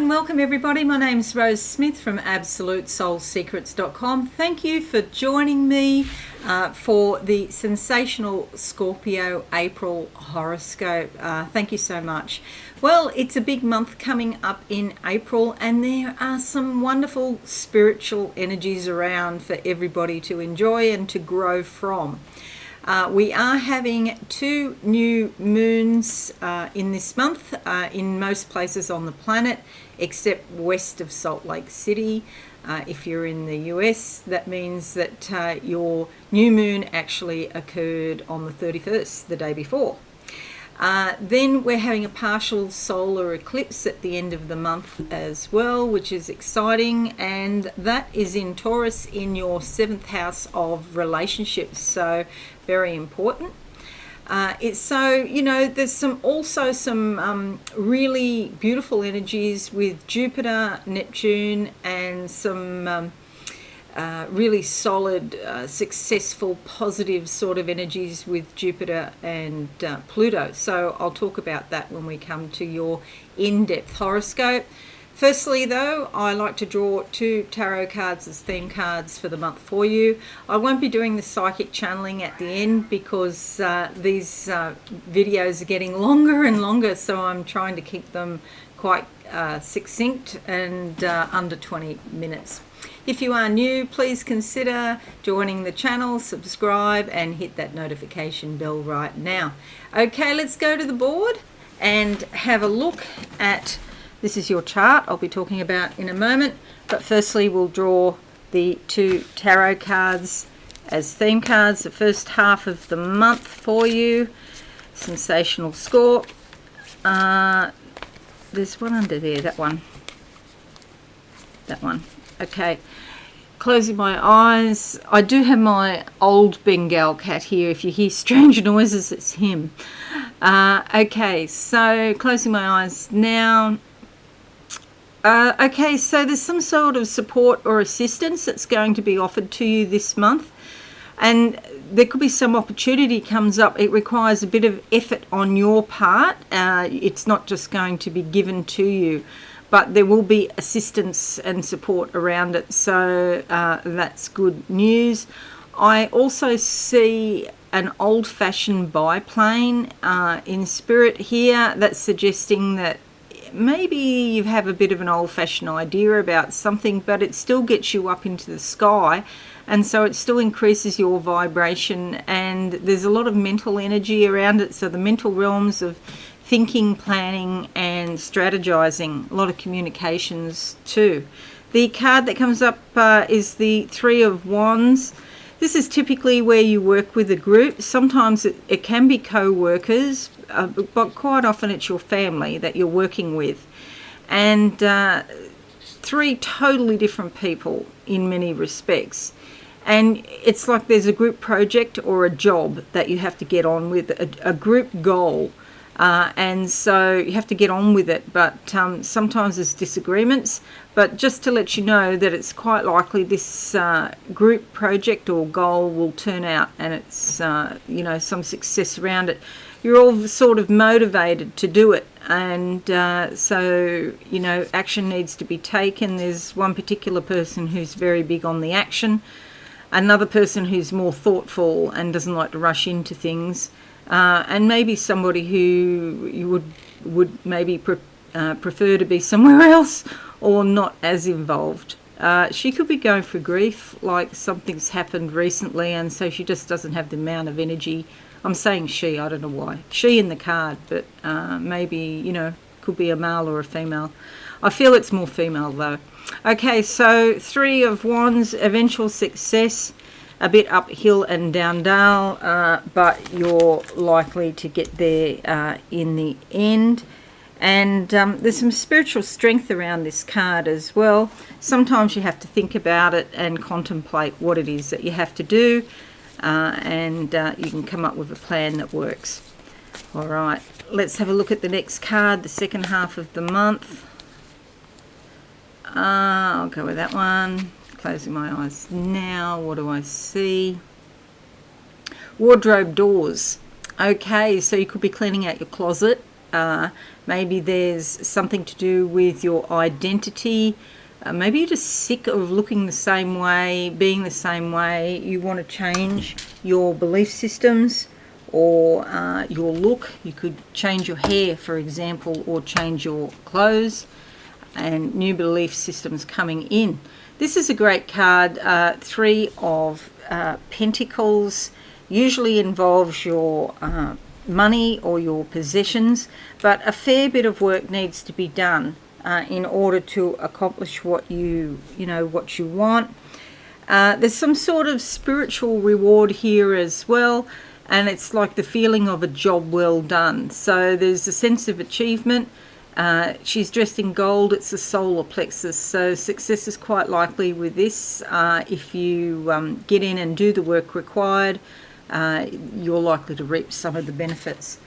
and welcome everybody. My name's Rose Smith from AbsoluteSoulSecrets.com. Thank you for joining me for the Sensational Scorpio April horoscope. Thank you so much. Well, it's a big month coming up in April, and there are some wonderful spiritual energies around for everybody to enjoy and to grow from. We are having 2 new moons in this month in most places on the planet, except west of Salt Lake City. If you're in the US, that means that your new moon actually occurred on the 31st, the day before. Then we're having a partial solar eclipse at the end of the month as well, which is exciting, and that is in Taurus in your 7th house of relationships, so very important. It's so, you know, there's some really beautiful energies with Jupiter, Neptune, and some really solid, successful, positive sort of energies with Jupiter and Pluto. So I'll talk about that when we come to your in-depth horoscope. Firstly, though, I like to draw 2 tarot cards as theme cards for the month for you. I won't be doing the psychic channeling at the end because these videos are getting longer and longer, so I'm trying to keep them quite succinct and under 20 minutes. If you are new, please consider joining the channel, subscribe, and hit that notification bell right now. Okay, let's go to the board and have a look at, this is your chart I'll be talking about in a moment, but firstly we'll draw the 2 tarot cards as theme cards, the first half of the month for you. Sensational Scorp. There's one under there, that one. Okay, closing my eyes. I do have my old Bengal cat here. If you hear strange noises, it's him. Okay, so closing my eyes now. Okay, so there's some sort of support or assistance that's going to be offered to you this month, and there could be some opportunity comes up. It requires a bit of effort on your part. It's not just going to be given to you, but there will be assistance and support around it, so that's good news. I also see an old-fashioned biplane in spirit here. That's suggesting that maybe you have a bit of an old-fashioned idea about something, but it still gets you up into the sky, and so it still increases your vibration, and there's a lot of mental energy around it, so the mental realms of thinking, planning, and strategizing, a lot of communications too. The card that comes up is the 3 of Wands. This is typically where you work with a group. Sometimes it can be co-workers, but quite often it's your family that you're working with. And 3 totally different people in many respects. And it's like there's a group project or a job that you have to get on with, a group goal. And so you have to get on with it, but sometimes there's disagreements. But just to let you know that it's quite likely this group project or goal will turn out, and it's you know, some success around it. You're all sort of motivated to do it, and so, you know, action needs to be taken. There's one particular person who's very big on the action, another person who's more thoughtful and doesn't like to rush into things. And maybe somebody who you would maybe prefer to be somewhere else or not as involved. She could be going through grief, like something's happened recently, and so she just doesn't have the amount of energy. I'm saying she, I don't know why. She in the card, but maybe, you know, could be a male or a female. I feel it's more female though. Okay, so 3 of Wands, eventual success. A bit uphill and down dale, but you're likely to get there in the end. And there's some spiritual strength around this card as well. Sometimes you have to think about it and contemplate what it is that you have to do, and you can come up with a plan that works. All right, let's have a look at the next card, the second half of the month. I'll go with that one. Closing my eyes now. What do I see? Wardrobe doors. Okay, so you could be cleaning out your closet. Maybe there's something to do with your identity. Maybe you're just sick of looking the same way, being the same way. You want to change your belief systems or your look. You could change your hair, for example, or change your clothes, and new belief systems coming in. This is a great card. Three of Pentacles usually involves your money or your possessions, but a fair bit of work needs to be done in order to accomplish what you want. There's some sort of spiritual reward here as well, and it's like the feeling of a job well done. So there's a sense of achievement. She's dressed in gold. It's the solar plexus, so success is quite likely with this. If you get in and do the work required, you're likely to reap some of the benefits.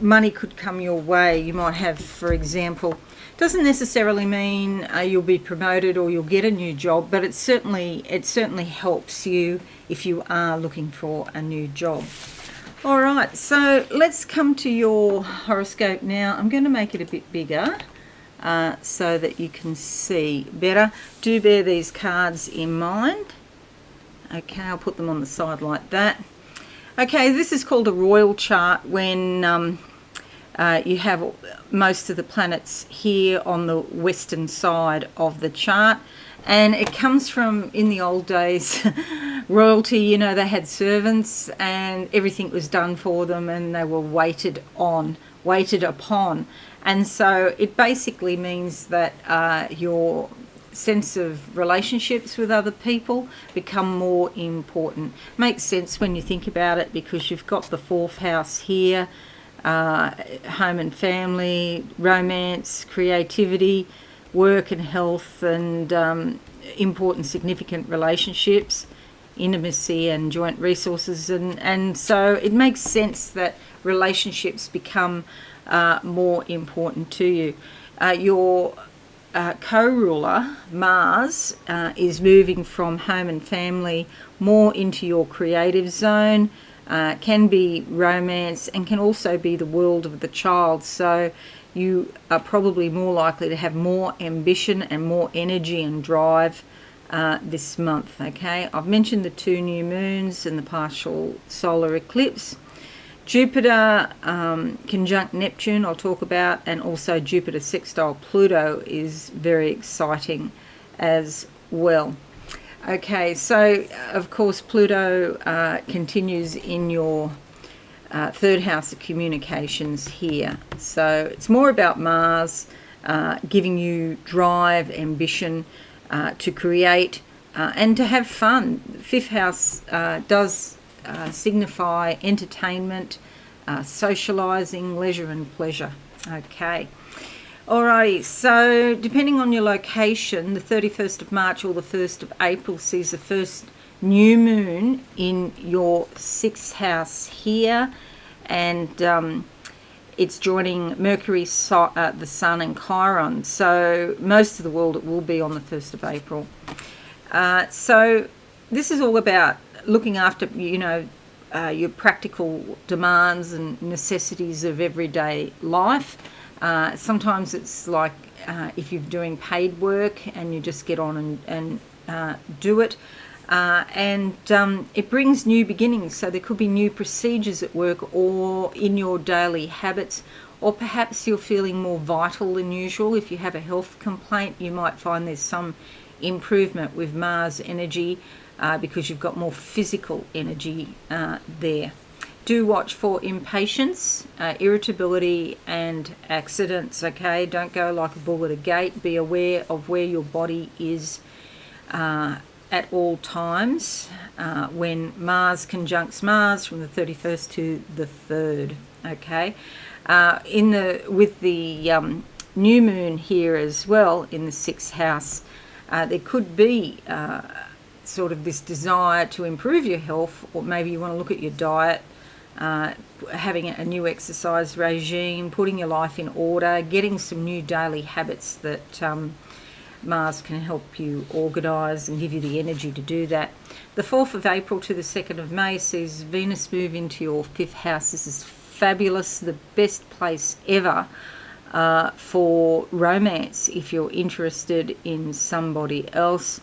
Money could come your way. You might have, for example, doesn't necessarily mean you'll be promoted or you'll get a new job, but it certainly helps you if you are looking for a new job. All right, so let's come to your horoscope now. I'm going to make it a bit bigger so that you can see better. Do bear these cards in mind. Okay, I'll put them on the side like that. Okay, this is called a royal chart when you have most of the planets here on the western side of the chart. And it comes from, in the old days, royalty. They had servants and everything was done for them, and they were waited upon. And so it basically means that your sense of relationships with other people become more important. Makes sense when you think about it, because you've got the fourth house here, home and family, romance, creativity, work and health, and important significant relationships, intimacy and joint resources, and so it makes sense that relationships become more important to you. Your co-ruler, Mars, is moving from home and family more into your creative zone. Can be romance and can also be the world of the child. So you are probably more likely to have more ambition and more energy and drive this month. Okay, I've mentioned the 2 new moons and the partial solar eclipse. Jupiter conjunct Neptune I'll talk about, and also Jupiter sextile Pluto is very exciting as well. Okay, so of course Pluto continues in your third house of communications here. So it's more about Mars giving you drive, ambition to create and to have fun. The fifth house does signify entertainment, socializing, leisure and pleasure. Okay. Alrighty, so depending on your location, the 31st of March or the 1st of April sees the first new moon in your 6th house here, and it's joining Mercury, the Sun and Chiron. So most of the world it will be on the 1st of April. So this is all about looking after, your practical demands and necessities of everyday life. Sometimes it's like if you're doing paid work and you just get on and do it. And it brings new beginnings. So there could be new procedures at work or in your daily habits, or perhaps you're feeling more vital than usual. If you have a health complaint, you might find there's some improvement with Mars energy because you've got more physical energy there. Do watch for impatience, irritability and accidents, okay? Don't go like a bull at a gate. Be aware of where your body is at all times when Mars conjuncts Mars from the 31st to the 3rd, okay? With the new moon here as well in the 6th house, there could be sort of this desire to improve your health, or maybe you want to look at your diet, having a new exercise regime, putting your life in order, getting some new daily habits that Mars can help you organise and give you the energy to do that. The 4th of April to the 2nd of May sees Venus move into your 5th house. This is fabulous, the best place ever for romance if you're interested in somebody else.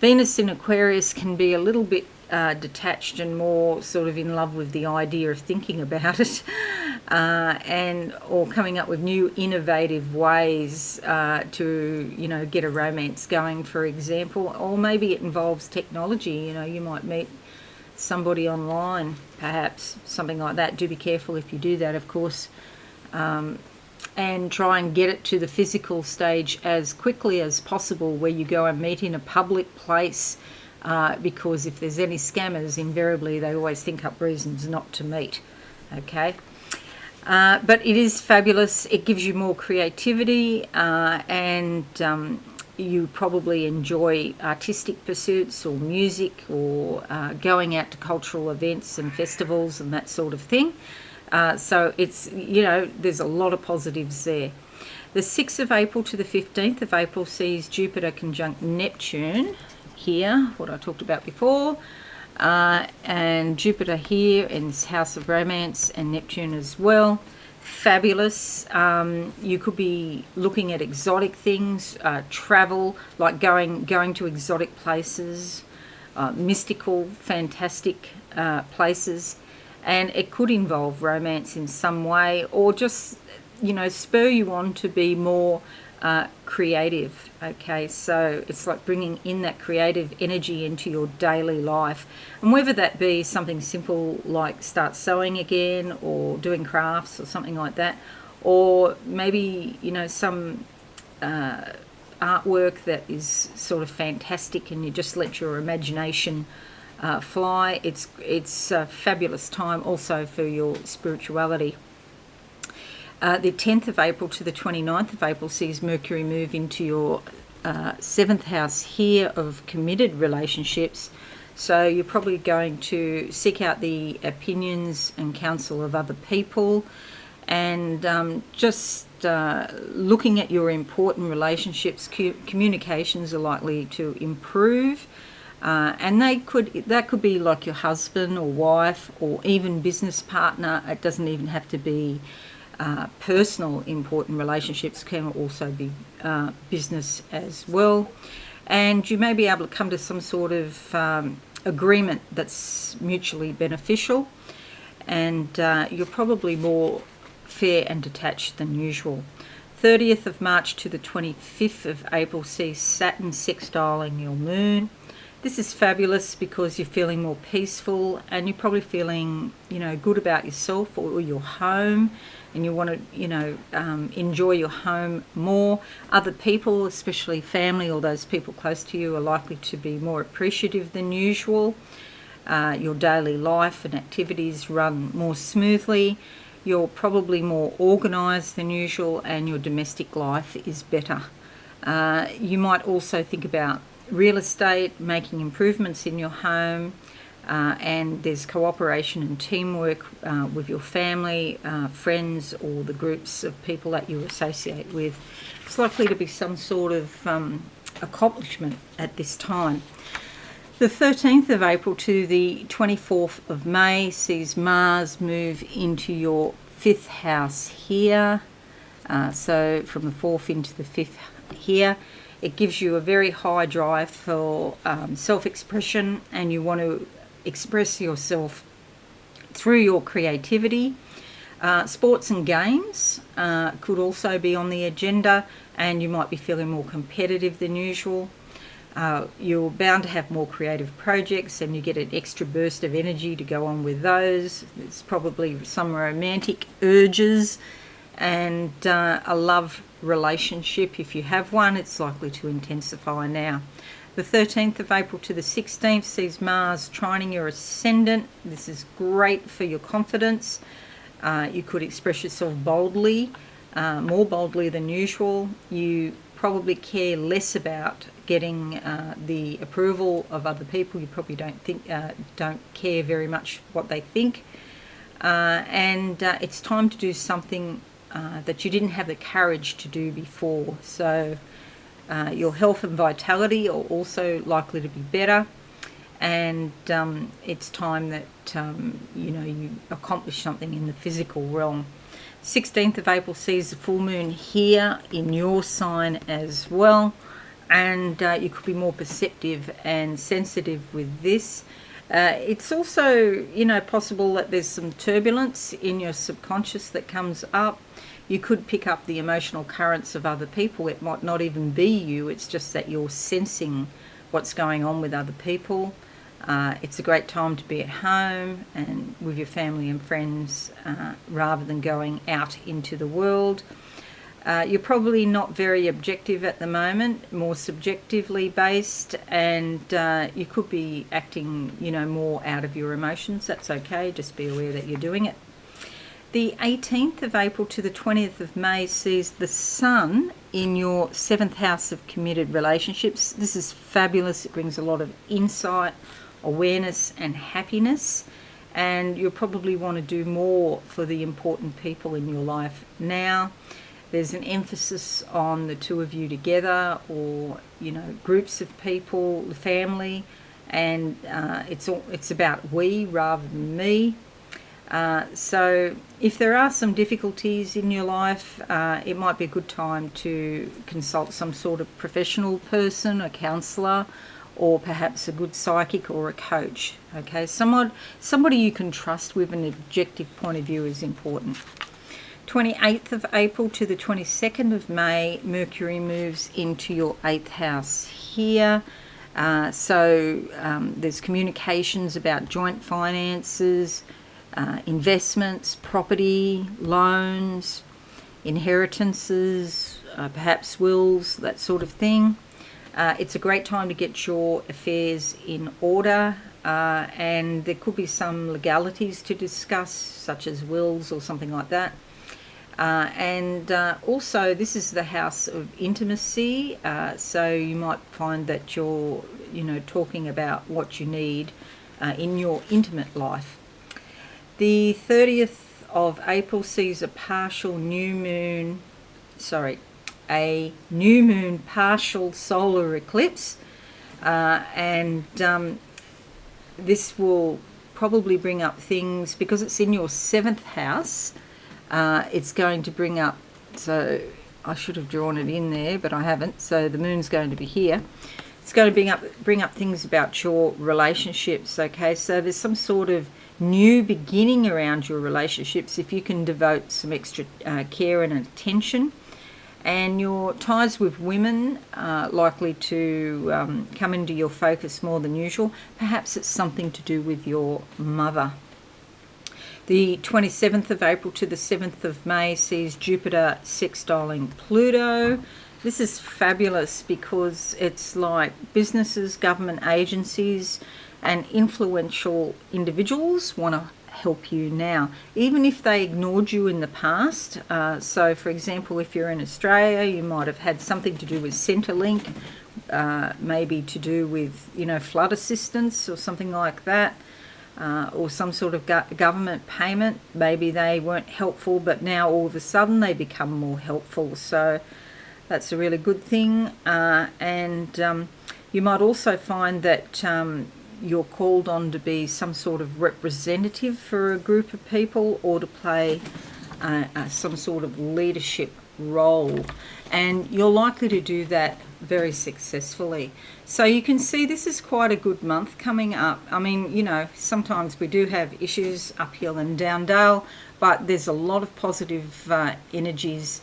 Venus in Aquarius can be a little bit detached and more sort of in love with the idea of thinking about it, or coming up with new innovative ways to get a romance going, for example. Or maybe it involves technology. You might meet somebody online, perhaps, something like that. Do be careful if you do that, of course, and try and get it to the physical stage as quickly as possible, where you go and meet in a public place, because if there's any scammers, invariably they always think up reasons not to meet. Okay, but it is fabulous. It gives you more creativity, and you probably enjoy artistic pursuits or music, or going out to cultural events and festivals and that sort of thing. So it's, there's a lot of positives there. The 6th of April to the 15th of April sees Jupiter conjunct Neptune here, what I talked about before, and Jupiter here in this house of romance, and Neptune as well. Fabulous. You could be looking at exotic things, travel, like going to exotic places, mystical, fantastic places. And it could involve romance in some way, or just, spur you on to be more creative. Okay, so it's like bringing in that creative energy into your daily life. And whether that be something simple like start sewing again, or doing crafts or something like that, or maybe, some artwork that is sort of fantastic and you just let your imagination fly. It's a fabulous time also for your spirituality. The 10th of April to the 29th of April sees Mercury move into your 7th house here of committed relationships. So you're probably going to seek out the opinions and counsel of other people, and just looking at your important relationships. Communications are likely to improve. And that could be like your husband or wife, or even business partner. It doesn't even have to be personal important relationships, can also be business as well. And you may be able to come to some sort of agreement that's mutually beneficial, and you're probably more fair and detached than usual. 30th of March to the 25th of April sees Saturn sextiling your moon. This is fabulous because you're feeling more peaceful, and you're probably feeling, good about yourself or your home, and you want to, enjoy your home more. Other people, especially family or those people close to you, are likely to be more appreciative than usual. Your daily life and activities run more smoothly. You're probably more organised than usual, and your domestic life is better. You might also think about real estate, making improvements in your home, and there's cooperation and teamwork with your family, friends, or the groups of people that you associate with. It's likely to be some sort of accomplishment at this time. The 13th of April to the 24th of May sees Mars move into your 5th house here. So from the 4th into the 5th here. It gives you a very high drive for self-expression, and you want to express yourself through your creativity. Sports and games could also be on the agenda, and you might be feeling more competitive than usual. You're bound to have more creative projects, and you get an extra burst of energy to go on with those. There's probably some romantic urges, and a love relationship. If you have one, it's likely to intensify now. The 13th of April to the 16th sees Mars trining your ascendant. This is great for your confidence. You could express yourself boldly, more boldly than usual. You probably care less about getting the approval of other people. You probably don't care very much what they think. And it's time to do something that you didn't have the courage to do before. So your health and vitality are also likely to be better, and it's time that you accomplish something in the physical realm. 16th of April sees the full moon here in your sign as well, and you could be more perceptive and sensitive with this. It's also, possible that there's some turbulence in your subconscious that comes up. You could pick up the emotional currents of other people. It might not even be you. It's just that you're sensing what's going on with other people. It's a great time to be at home and with your family and friends rather than going out into the world. You're probably not very objective at the moment, more subjectively based, and you could be acting, more out of your emotions. That's okay, just be aware that you're doing it. The 18th of April to the 20th of May sees the Sun in your 7th house of committed relationships. This is fabulous. It brings a lot of insight, awareness and happiness, and you'll probably want to do more for the important people in your life now. There's an emphasis on the two of you together, or groups of people, the family, and it's about we rather than me. So if there are some difficulties in your life, it might be a good time to consult some sort of professional person, a counsellor, or perhaps a good psychic or a coach. Okay, somebody you can trust with an objective point of view is important. 28th of April to the 22nd of May, Mercury moves into your 8th house here. So there's communications about joint finances, investments, property, loans, inheritances, perhaps wills, that sort of thing. It's a great time to get your affairs in order, and there could be some legalities to discuss, such as wills or something like that. And also, this is the house of intimacy, so you might find that you're, talking about what you need in your intimate life. The 30th of April sees a new moon partial solar eclipse, and this will probably bring up things, because it's in your 7th house. It's going to bring up, so I should have drawn it in there, but I haven't, so the moon's going to be here. It's going to bring up things about your relationships, okay? So there's some sort of new beginning around your relationships if you can devote some extra care and attention. And your ties with women are likely to come into your focus more than usual. Perhaps it's something to do with your mother. The 27th of April to the 7th of May sees Jupiter sextiling Pluto. This is fabulous because it's like businesses, government agencies, and influential individuals want to help you now, even if they ignored you in the past. So, for example, if you're in Australia, you might have had something to do with Centrelink, maybe to do with, flood assistance or something like that. Or some sort of government payment. Maybe they weren't helpful, but now all of a sudden they become more helpful. So that's a really good thing. And you might also find that you're called on to be some sort of representative for a group of people, or to play some sort of leadership role. And you're likely to do that very successfully. So you can see this is quite a good month coming up. I mean, sometimes we do have issues uphill and down dale, but there's a lot of positive energies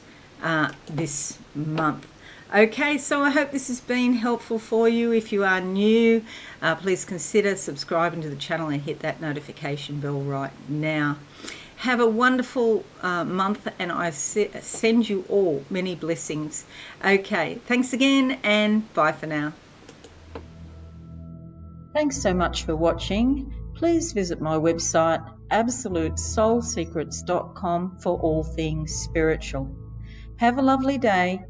this month. Okay, so I hope this has been helpful for you. If you are new, please consider subscribing to the channel and hit that notification bell right now. Have a wonderful month, and I send you all many blessings. Okay, thanks again, and bye for now. Thanks so much for watching. Please visit my website, absolutesoulsecrets.com, for all things spiritual. Have a lovely day.